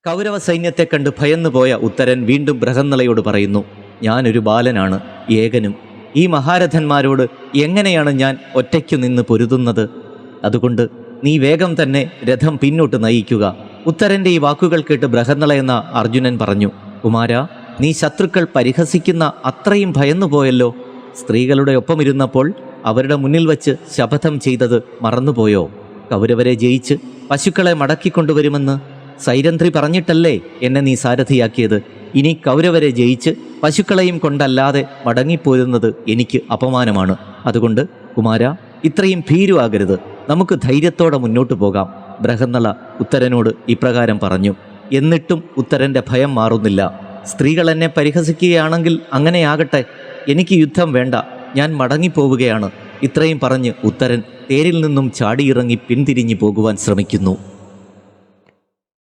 കൗരവ സൈന്യത്തെ കണ്ട് ഭയന്നുപോയ ഉത്തരൻ വീണ്ടും ബൃഹന്നളയോട് പറയുന്നു, ഞാനൊരു ബാലനാണ്, ഏകനും. ഈ മഹാരഥന്മാരോട് എങ്ങനെയാണ് ഞാൻ ഒറ്റയ്ക്കു നിന്ന് പൊരുതുന്നത്? അതുകൊണ്ട് നീ വേഗം തന്നെ രഥം പിന്നോട്ട് നയിക്കുക. ഉത്തരൻ്റെ ഈ വാക്കുകൾ കേട്ട് ബൃഹന്നള എന്ന അർജുനൻ പറഞ്ഞു, കുമാരാ, നീ ശത്രുക്കൾ പരിഹസിക്കുന്ന അത്രയും ഭയന്നുപോയല്ലോ. സ്ത്രീകളുടെ ഒപ്പമിരുന്നപ്പോൾ അവരുടെ മുന്നിൽ വച്ച് ശപഥം ചെയ്തത് മറന്നുപോയോ? കൗരവരെ ജയിച്ച് പശുക്കളെ മടക്കിക്കൊണ്ടുവരുമെന്ന് സൈരന്ധ്രി പറഞ്ഞിട്ടല്ലേ എന്നെ നീ സാരഥിയാക്കിയത്? ഇനി കൗരവരെ ജയിച്ച് പശുക്കളെയും കൊണ്ടല്ലാതെ മടങ്ങിപ്പോരുന്നത് എനിക്ക് അപമാനമാണ്. അതുകൊണ്ട് കുമാര, ഇത്രയും ഭീരുവാകരുത്. നമുക്ക് ധൈര്യത്തോടെ മുന്നോട്ട് പോകാം. ബൃഹന്നള ഉത്തരനോട് ഇപ്രകാരം പറഞ്ഞു. എന്നിട്ടും ഉത്തരൻ്റെ ഭയം മാറുന്നില്ല. സ്ത്രീകൾ എന്നെ പരിഹസിക്കുകയാണെങ്കിൽ അങ്ങനെയാകട്ടെ, എനിക്ക് യുദ്ധം വേണ്ട, ഞാൻ മടങ്ങിപ്പോവുകയാണ്. ഇത്രയും പറഞ്ഞ് ഉത്തരൻ തേരിൽ നിന്നും ചാടിയിറങ്ങി പിന്തിരിഞ്ഞു പോകുവാൻ ശ്രമിക്കുന്നു.